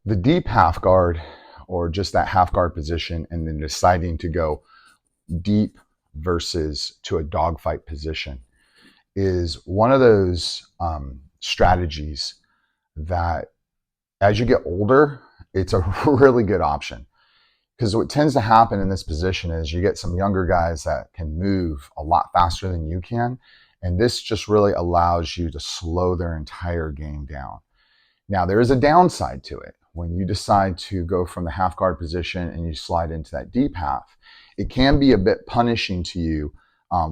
The deep half guard, or just that half guard position, and then deciding to go deep versus to a dogfight position, is one of those strategies that as you get older, it's a really good option. Because what tends to happen in this position is you get some younger guys that can move a lot faster than you can. And this just really allows you to slow their entire game down. Now, there is a downside to it. When you decide to go from the half guard position and you slide into that deep half, it can be a bit punishing to you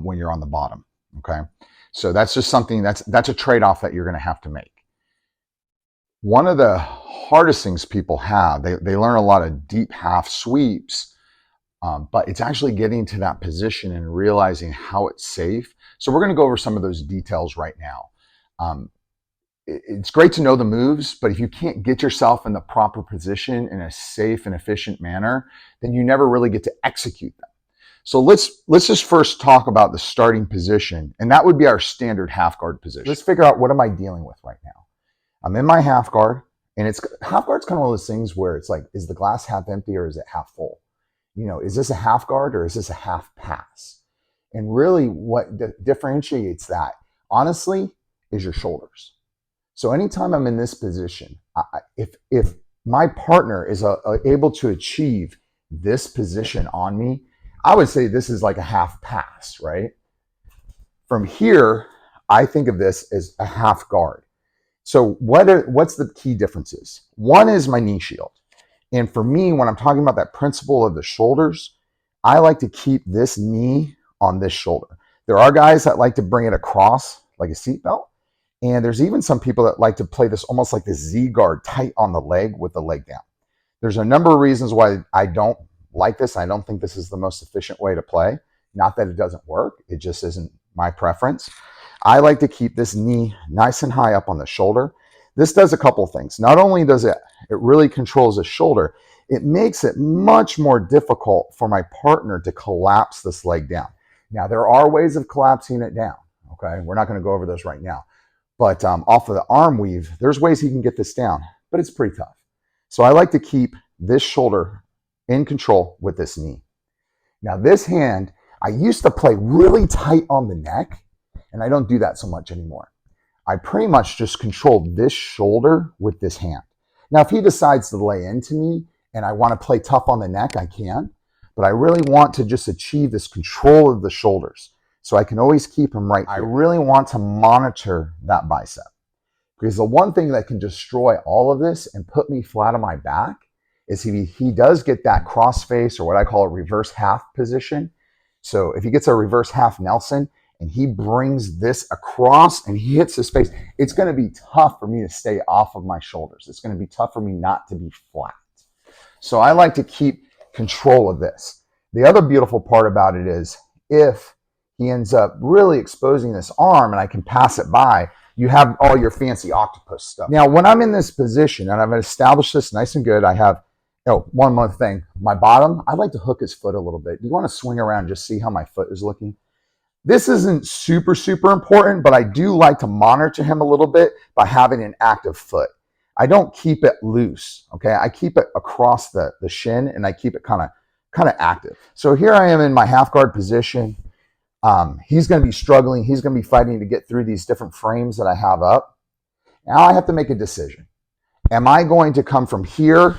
when you're on the bottom. Okay. So that's just something that's a trade-off that you're going to have to make. One of the hardest things people have, they learn a lot of deep half sweeps, but it's actually getting to that position and realizing how it's safe. So we're going to go over some of those details right now. It's great to know the moves, but if you can't get yourself in the proper position in a safe and efficient manner, then you never really get to execute them. So let's just first talk about the starting position, and that would be our standard half guard position. Let's figure out, what am I dealing with right now? I'm in my half guard, and half guard's kind of one of those things where it's like, is the glass half empty or is it half full? You know, is this a half guard or is this a half pass? And really what differentiates that, honestly, is your shoulders. So anytime I'm in this position, if my partner is able to achieve this position on me, I would say this is like a half pass, right? From here, I think of this as a half guard. So what's the key differences? One is my knee shield. And for me, when I'm talking about that principle of the shoulders, I like to keep this knee on this shoulder. There are guys that like to bring it across like a seatbelt. And there's even some people that like to play this almost like this Z guard tight on the leg with the leg down. There's a number of reasons why I don't like this. I don't think this is the most efficient way to play. Not that it doesn't work. It just isn't my preference. I like to keep this knee nice and high up on the shoulder. This does a couple things. Not only does it really controls the shoulder, it makes it much more difficult for my partner to collapse this leg down. Now, there are ways of collapsing it down, okay? We're not going to go over those right now. But off of the arm weave, there's ways he can get this down, but it's pretty tough. So I like to keep this shoulder in control with this knee. Now, this hand, I used to play really tight on the neck, and I don't do that so much anymore. I pretty much just control this shoulder with this hand. Now, if he decides to lay into me and I want to play tough on the neck, I can. But I really want to just achieve this control of the shoulders so I can always keep him right here. I really want to monitor that bicep. Because the one thing that can destroy all of this and put me flat on my back is he does get that cross face, or what I call a reverse half position. So if he gets a reverse half Nelson, and he brings this across and he hits his face, it's going to be tough for me to stay off of my shoulders. It's going to be tough for me not to be flat. So I like to keep control of this. The other beautiful part about it is if he ends up really exposing this arm and I can pass it by, you have all your fancy octopus stuff. Now, when I'm in this position and I've established this nice and good, I have, one more thing. My bottom, I like to hook his foot a little bit. You want to swing around and just see how my foot is looking? This isn't super, super important, but I do like to monitor him a little bit by having an active foot. I don't keep it loose, okay? I keep it across the shin, and I keep it kind of active. So here I am in my half guard position. He's going to be struggling. He's going to be fighting to get through these different frames that I have up. Now I have to make a decision. Am I going to come from here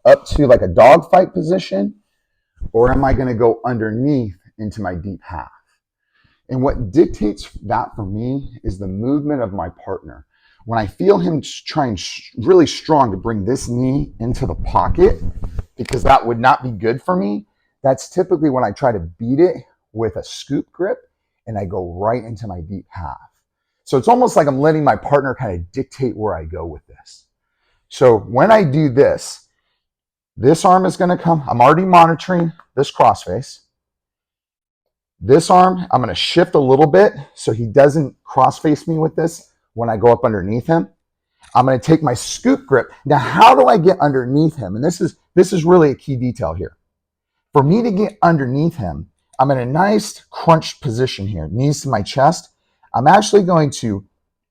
up to like a dogfight position, or am I going to go underneath into my deep half? And what dictates that for me is the movement of my partner. When I feel him trying really strong to bring this knee into the pocket, because that would not be good for me, that's typically when I try to beat it with a scoop grip and I go right into my deep half. So it's almost like I'm letting my partner kind of dictate where I go with this. So when I do this, this arm is going to come. I'm already monitoring this crossface. This arm, I'm going to shift a little bit so he doesn't cross-face me with this when I go up underneath him. I'm going to take my scoop grip. Now, how do I get underneath him? And this is really a key detail here. For me to get underneath him, I'm in a nice crunched position here, knees to my chest. I'm actually going to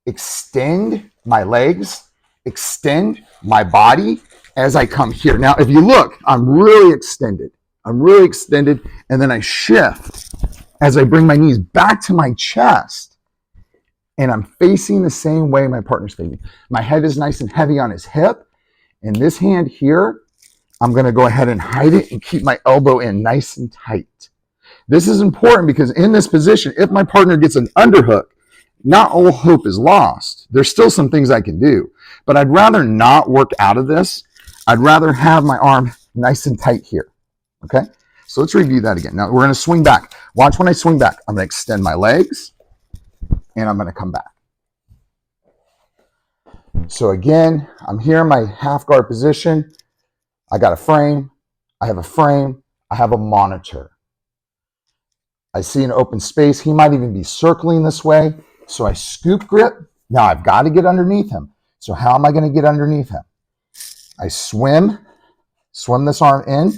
extend my legs extend my body as I come here. Now, if you look, I'm really extended. I'm really extended, and then I shift as I bring my knees back to my chest, and I'm facing the same way my partner's facing. My head is nice and heavy on his hip, and this hand here, I'm going to go ahead and hide it and keep my elbow in nice and tight. This is important because in this position, if my partner gets an underhook, not all hope is lost. There's still some things I can do, but I'd rather not work out of this. I'd rather have my arm nice and tight here. Okay, so let's review that again. Now we're going to swing back. Watch when I swing back. I'm going to extend my legs and I'm going to come back. So again, I'm here in my half guard position. I got a frame. I have a frame. I have a monitor. I see an open space. He might even be circling this way. So I scoop grip. Now I've got to get underneath him. So how am I going to get underneath him? I swim this arm in.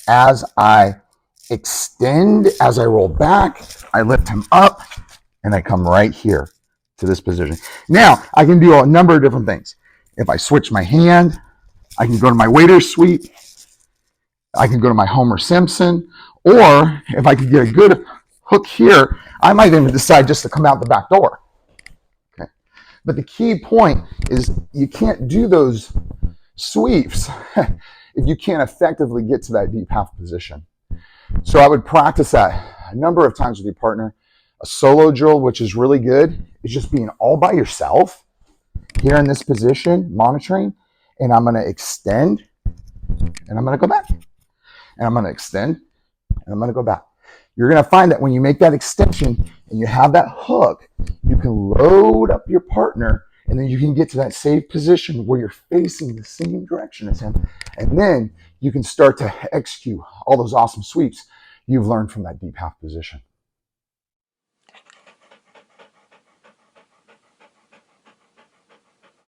As I extend, as I roll back, I lift him up and I come right here to this position. Now I can do a number of different things. If I switch my hand, I can go to my waiter sweep. I can go to my Homer Simpson. Or if I could get a good hook here, I might even decide just to come out the back door. Okay. But the key point is you can't do those sweeps if you can't effectively get to that deep half position. So I would practice that a number of times with your partner. A solo drill, which is really good, is just being all by yourself here in this position, monitoring, and I'm going to extend, and I'm going to go back, and I'm going to extend, and I'm going to go back. You're going to find that when you make that extension and you have that hook, you can load up your partner, and then you can get to that safe position where you're facing the same direction as him, and then you can start to execute all those awesome sweeps you've learned from that deep half position.